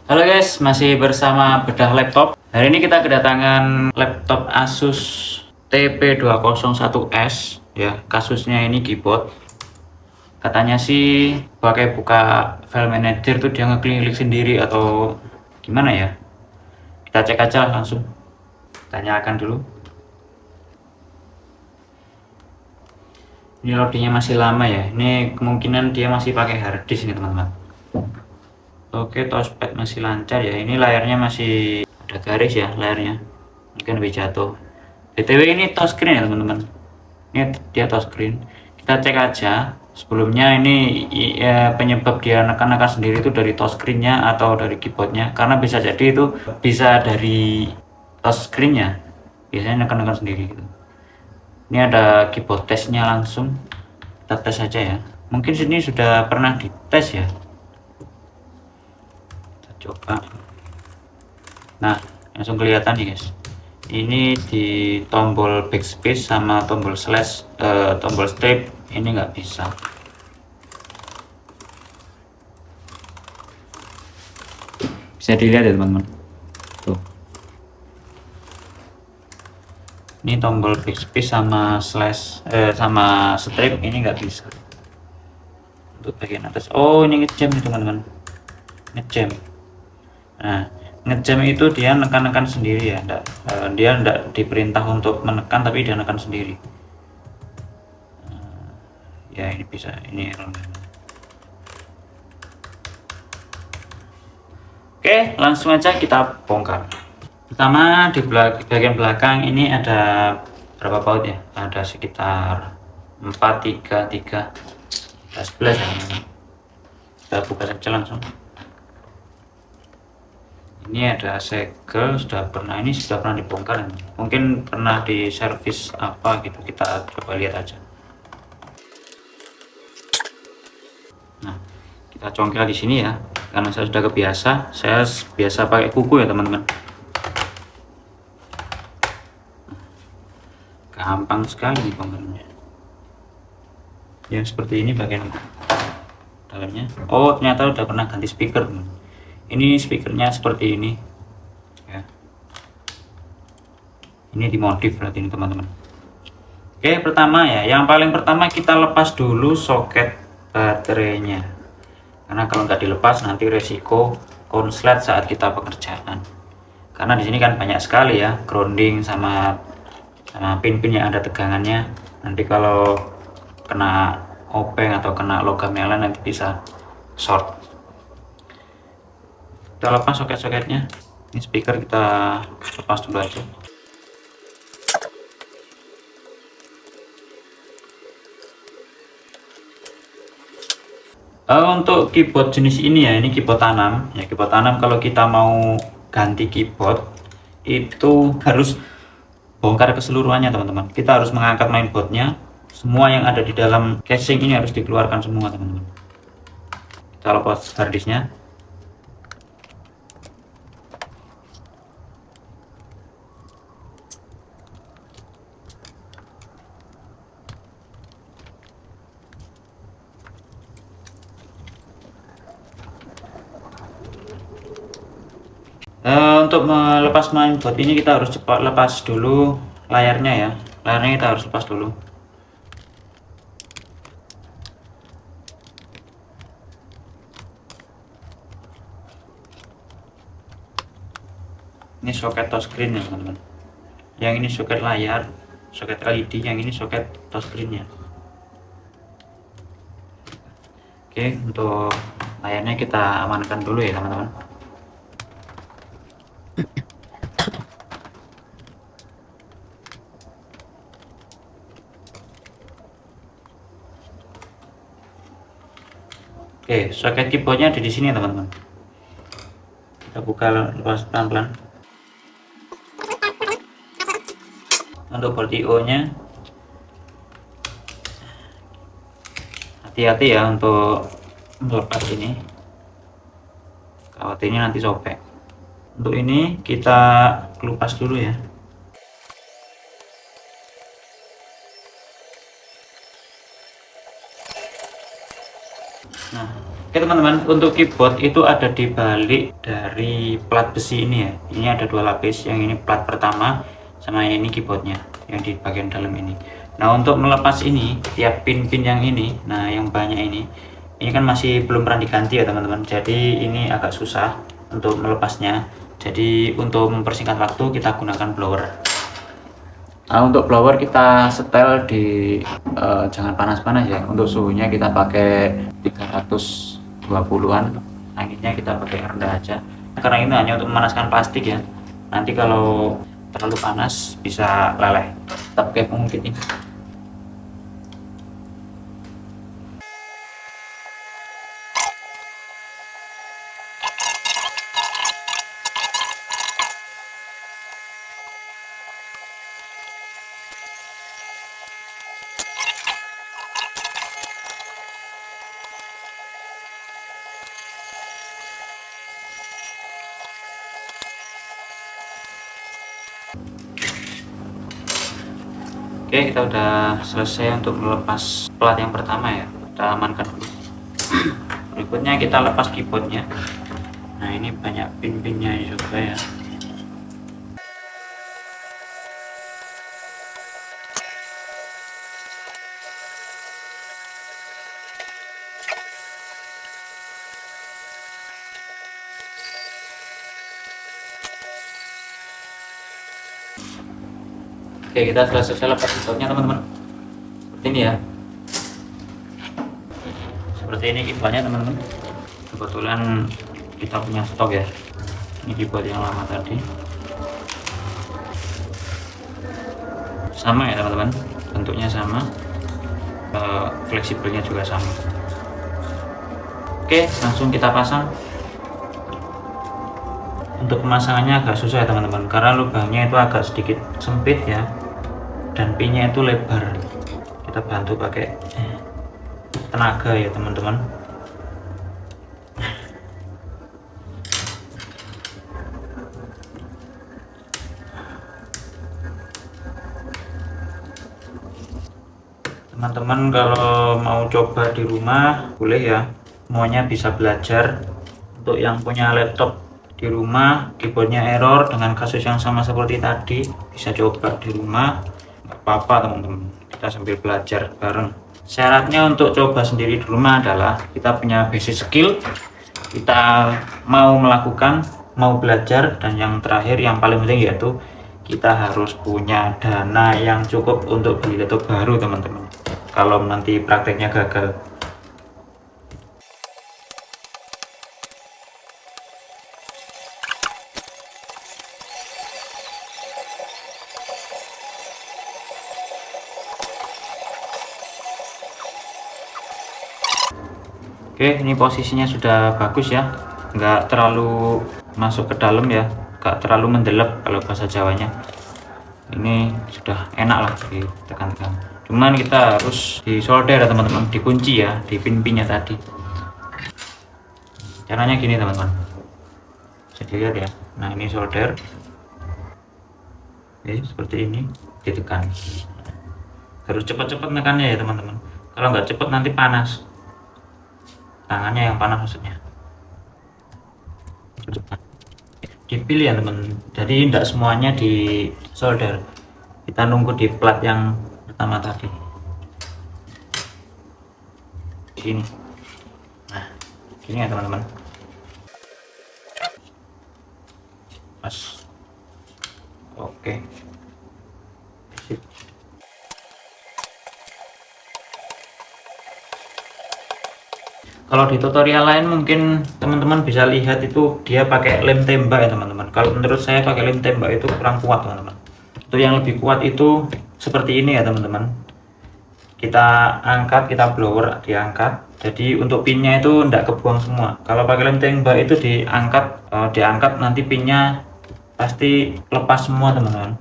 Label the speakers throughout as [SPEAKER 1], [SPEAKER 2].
[SPEAKER 1] Halo guys, masih bersama Bedah Laptop. Hari ini kita kedatangan laptop Asus TP201S ya. Kasusnya ini keyboard. Katanya sih pakai buka file manager tuh dia ngeklik-klik sendiri atau gimana ya? Kita cek aja langsung. Tanyakan dulu. Ini loadingnya masih lama ya. Ini kemungkinan dia masih pakai harddisk ini teman-teman. Oke, touchpad masih lancar ya. Ini layarnya masih ada garis ya layarnya. Mungkin lebih jatuh. BTW ini touchscreen ya teman-teman. Ini dia touchscreen. Kita cek aja. Sebelumnya ini penyebab dia nekan-nekan sendiri itu dari touchscreennya atau dari keyboardnya. Karena bisa jadi itu bisa dari touchscreennya. Biasanya nekan-nekan sendiri gitu. Ini ada keyboard testnya langsung. Kita tes aja ya. Mungkin sini sudah pernah dites ya. Coba. Nah, langsung kelihatan nih guys. Ini di tombol backspace sama tombol slash tombol strip ini nggak bisa. Bisa dilihat ya teman-teman. Tuh. Ini tombol backspace sama slash sama strip ini nggak bisa. Untuk bagian atas. Oh, ini ngejam nih teman-teman. Ngejam. Nah, ngejam itu dia nekan-nekan sendiri ya, dia enggak diperintah untuk menekan tapi dia nekan sendiri. Ya ini bisa, ini oke, langsung aja kita bongkar. Pertama di bagian belakang ini ada berapa baut ya? Ada sekitar 4, 3, 3, 11 ya. Kita buka saja langsung. Ini ada segel, ini sudah pernah dibongkar, mungkin pernah di servis apa gitu, kita coba lihat aja. Nah, kita congkel di sini ya, karena saya sudah kebiasa, saya biasa pakai kuku ya teman-teman. Gampang sekali nih bongkarnya. Ya seperti ini bagian dalamnya. Oh ternyata udah pernah ganti speaker teman. Ini speakernya seperti ini ya. Ini dimodif berarti ini teman-teman. Oke, pertama ya, yang paling pertama kita lepas dulu soket baterainya, karena kalau nggak dilepas nanti resiko konslet saat kita pekerjaan. Karena di sini kan banyak sekali ya grounding sama pin-pin yang ada tegangannya. Nanti kalau kena obeng atau kena logam yang lain nanti bisa short. Kita lepas soket-soketnya. Ini speaker kita lepas dulu aja. Untuk keyboard jenis ini ya, ini keyboard tanam ya. Keyboard tanam kalau kita mau ganti keyboard itu harus bongkar keseluruhannya teman-teman. Kita harus mengangkat mainboardnya, semua yang ada di dalam casing ini harus dikeluarkan semua teman-teman. Kita lepas harddisknya. Untuk melepas mainboard ini kita harus cepat lepas dulu layarnya ya. Layarnya kita harus lepas dulu. Ini soket touchscreen ya teman-teman. Yang ini soket layar, soket LED, yang ini soket touchscreen nya. Oke, untuk layarnya kita amankan dulu ya teman-teman. Oke, soket keyboardnya ada di sini teman-teman. Kita buka lepas pelan-pelan. Untuk port IO nya hati-hati ya untuk melepas ini, khawatirnya nanti sobek. Untuk ini kita kelupas dulu ya. Nah, Oke teman-teman, untuk keyboard itu ada di balik dari plat besi ini ya. Ini ada dua lapis, yang ini plat pertama sama yang ini keyboardnya yang di bagian dalam ini. Nah untuk melepas ini, tiap pin-pin yang ini, nah yang banyak ini kan masih belum pernah diganti ya teman-teman. Jadi ini agak susah untuk melepasnya. Jadi untuk mempersingkat waktu kita gunakan blower. Nah, untuk blower kita setel di jangan panas-panas ya. Untuk suhunya kita pakai 320-an. Anginnya kita pakai yang rendah aja. Karena ini hanya untuk memanaskan plastik ya. Nanti kalau terlalu panas bisa leleh. Tetap kayak pengungkit ini. Oke, kita udah selesai untuk melepas plat yang pertama ya. Kita amankan dulu. Berikutnya kita lepas keyboardnya. Nah ini banyak pin-pinnya juga ya. Oke, kita sudah selesai lepas keyboardnya teman-teman. Seperti ini ya. Seperti ini keyboardnya teman-teman. Kebetulan kita punya stok ya. Ini keyboard yang lama tadi. Sama ya teman-teman. Bentuknya sama. Fleksibelnya juga sama. Oke, langsung kita pasang. Untuk pemasangannya agak susah ya teman-teman, karena lubangnya itu agak sedikit sempit ya. Dan pinnya itu lebar. Kita bantu pakai tenaga ya teman-teman. Teman-teman kalau mau coba di rumah boleh ya, semuanya bisa belajar. Untuk yang punya laptop di rumah keyboardnya error dengan kasus yang sama seperti tadi, bisa coba di rumah. Nggak apa-apa teman-teman, kita sambil belajar bareng. Syaratnya untuk coba sendiri di rumah adalah kita punya basic skill, kita mau melakukan, mau belajar, dan yang terakhir yang paling penting yaitu kita harus punya dana yang cukup untuk beli laptop baru teman-teman. Kalau nanti prakteknya gagal. Oke, ini posisinya sudah bagus ya, nggak terlalu masuk ke dalam ya, nggak terlalu mendelep kalau bahasa Jawanya. Ini sudah enak lah ditekan-tekan. Cuman kita harus disolder ya teman-teman, dikunci ya di pin-pinnya tadi. Caranya gini teman-teman, bisa dilihat ya. Nah ini solder, oke, seperti ini, ditekan. Harus cepat-cepat nekannya ya teman-teman. Kalau nggak cepat nanti panas. Tangannya yang panas maksudnya. Dipilih ya teman, jadi tidak semuanya di solder, kita nunggu di plat yang pertama tadi sini. Nah gini ya teman-teman, pas. Oke, sip. Kalau di tutorial lain mungkin teman-teman bisa lihat itu dia pakai lem tembak ya teman-teman. Kalau menurut saya pakai lem tembak itu kurang kuat teman-teman. Itu yang lebih kuat itu seperti ini ya teman-teman. Kita angkat, kita blower diangkat. Jadi untuk pinnya itu tidak kebuang semua. Kalau pakai lem tembak itu diangkat nanti pinnya pasti lepas semua teman-teman,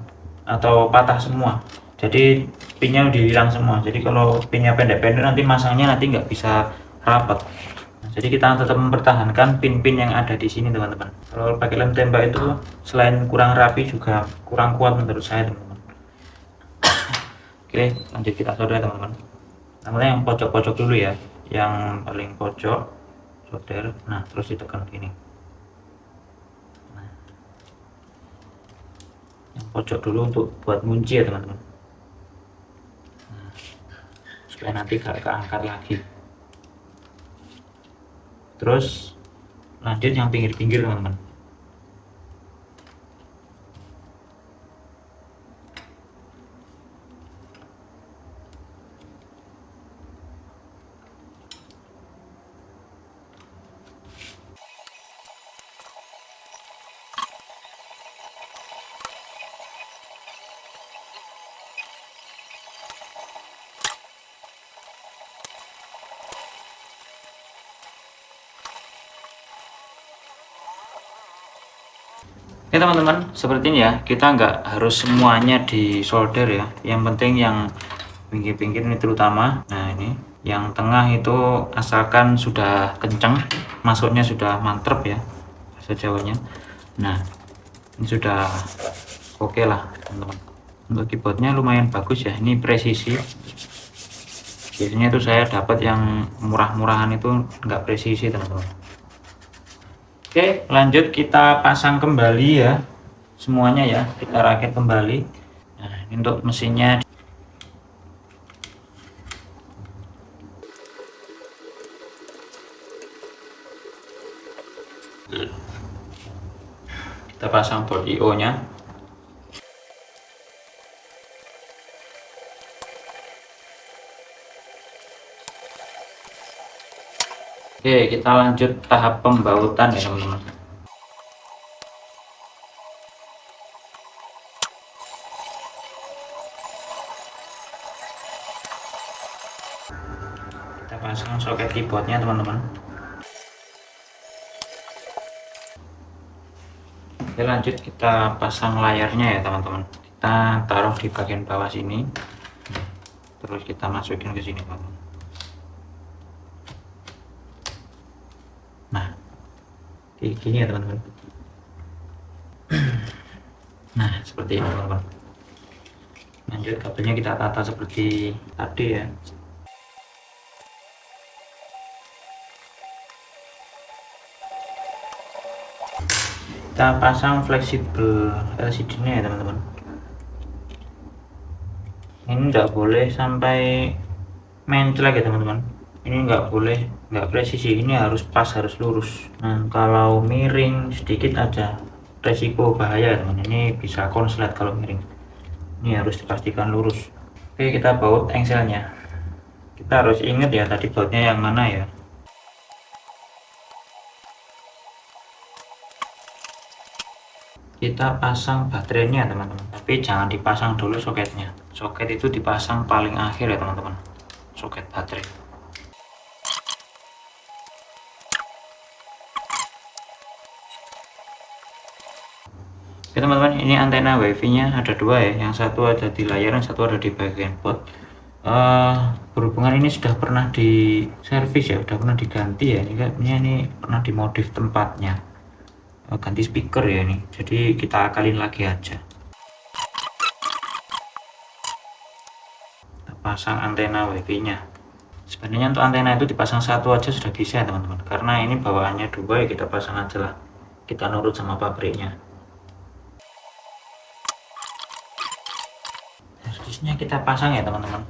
[SPEAKER 1] atau patah semua. Jadi pinnya udah hilang semua. Jadi kalau pinnya pendek-pendek nanti masangnya nanti nggak bisa rapat. Jadi kita tetap mempertahankan pin-pin yang ada di sini teman-teman. Kalau pakai lem tembak itu selain kurang rapi juga kurang kuat menurut saya teman-teman. Oke, lanjut kita solder teman-teman. Namanya yang pojok-pojok dulu ya, yang paling pojok solder. Nah, terus ditekan gini. Nah, yang pojok dulu untuk buat kunci ya teman-teman. Nah, supaya nanti gak keangkat lagi. Terus lanjut yang pinggir-pinggir teman-teman. Oke teman-teman, seperti ini ya, kita nggak harus semuanya di solder ya, yang penting yang pinggir-pinggir ini terutama. Nah ini yang tengah itu asalkan sudah kenceng, masuknya sudah mantep ya bahasa Jawanya. Nah ini sudah oke lah teman-teman. Untuk keyboardnya lumayan bagus ya, ini presisi. Biasanya itu saya dapat yang murah-murahan itu nggak presisi teman-teman. Oke, lanjut kita pasang kembali ya semuanya ya, kita rakit kembali. Nah ini untuk mesinnya. Kita pasang board IO nya. Oke, kita lanjut tahap pembautan ya teman-teman. Kita pasang soket keyboardnya teman-teman. Oke, lanjut kita pasang layarnya ya teman-teman. Kita taruh di bagian bawah sini, terus kita masukin ke sini teman-teman. Nah kayak gini ya teman-teman. Nah seperti ini teman-teman. Lanjut kabelnya kita tata seperti tadi ya. Kita pasang fleksibel LCD nya ya teman-teman. Ini enggak boleh sampai menclek ya teman-teman. Ini nggak boleh, nggak presisi, ini harus pas, harus lurus. Nah kalau miring sedikit aja resiko bahaya teman, ini bisa konslet kalau miring. Ini harus dipastikan lurus. Oke, kita baut engselnya. Kita harus ingat ya tadi bautnya yang mana ya. Kita pasang baterainya teman-teman, tapi jangan dipasang dulu soketnya. Soket itu dipasang paling akhir ya teman-teman, soket baterai. Oke teman-teman, ini antena wifi nya ada dua ya, yang satu ada di layar, yang satu ada di bagian port. Berhubungan ini sudah pernah di servis ya, sudah pernah diganti ya, ini kayaknya ini pernah dimodif tempatnya, ganti speaker ya ini, jadi kita akalin lagi aja. Kita pasang antena wifi nya. Sebenarnya untuk antena itu dipasang satu aja sudah bisa ya teman-teman, karena ini bawaannya dua ya, kita pasang aja lah, kita nurut sama pabriknya. Harusnya kita pasang ya teman-teman.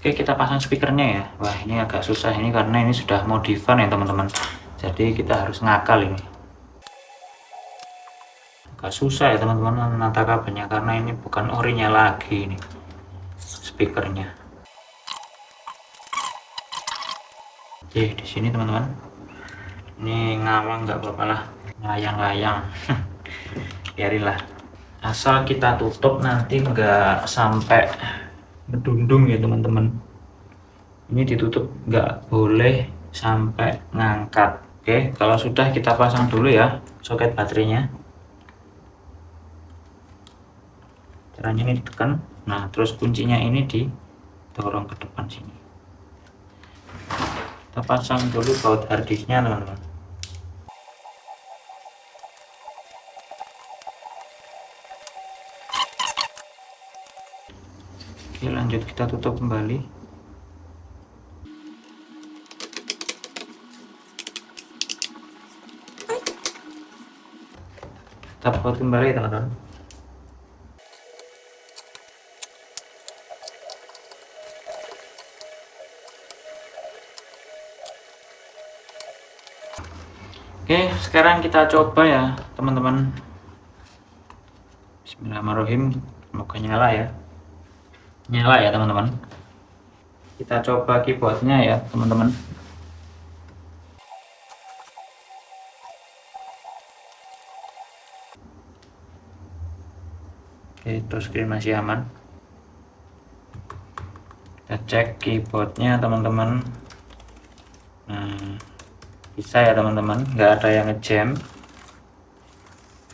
[SPEAKER 1] Oke, kita pasang speakernya ya. Wah ini agak susah ini karena ini sudah modifan ya teman-teman, jadi kita harus ngakal ini, agak susah ya teman-teman menata kabelnya karena ini bukan orinya lagi ini speakernya. Oke, di sini teman-teman, ini ngawang nggak apa-apa lah, layang-layang. Biarinlah, asal kita tutup nanti nggak sampai ngedundung ya teman-teman. Ini ditutup, nggak boleh sampai ngangkat. Oke, kalau sudah kita pasang dulu ya soket baterainya. Caranya ini ditekan, nah terus kuncinya ini didorong ke depan sini. Kita pasang dulu baut harddisknya teman-teman. Oke, lanjut kita tutup kembali. Kita buat kembali teman-teman. Oke, sekarang kita coba ya teman-teman. Bismillahirrahmanirrahim. Semoga nyala ya. Nyala ya teman-teman. Kita coba keyboardnya ya teman-teman. Oke, touchscreen masih aman. Kita cek keyboardnya teman-teman. Nah, bisa ya teman-teman, nggak ada yang ngejam,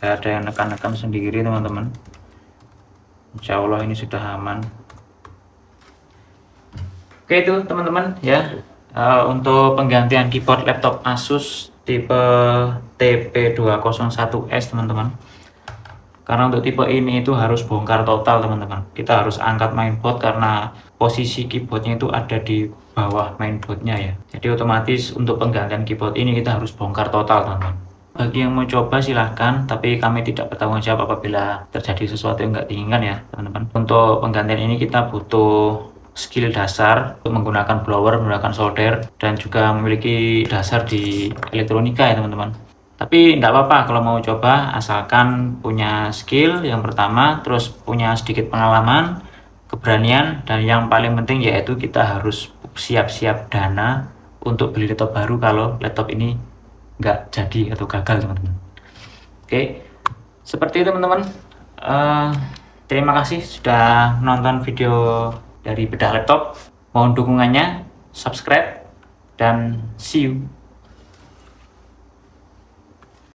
[SPEAKER 1] nggak ada yang nekan-nekan sendiri teman-teman. Insya Allah ini sudah aman. Oke itu teman-teman ya, untuk penggantian keyboard laptop Asus tipe TP201S teman-teman. Karena untuk tipe ini itu harus bongkar total teman-teman. Kita harus angkat mainboard karena posisi keyboardnya itu ada di bawah mainboardnya ya. Jadi otomatis untuk penggantian keyboard ini kita harus bongkar total teman-teman. Bagi yang mau coba silahkan, tapi kami tidak bertanggung jawab apabila terjadi sesuatu yang nggak diinginkan ya teman-teman. Untuk penggantian ini kita butuh skill dasar untuk menggunakan blower, menggunakan solder, dan juga memiliki dasar di elektronika ya teman-teman. Tapi nggak apa-apa kalau mau coba, asalkan punya skill yang pertama, terus punya sedikit pengalaman, keberanian, dan yang paling penting yaitu kita harus siap-siap dana untuk beli laptop baru kalau laptop ini nggak jadi atau gagal teman-teman. Oke, seperti itu teman-teman. Terima kasih sudah nonton video dari bedah laptop. Mohon dukungannya, subscribe, dan see you.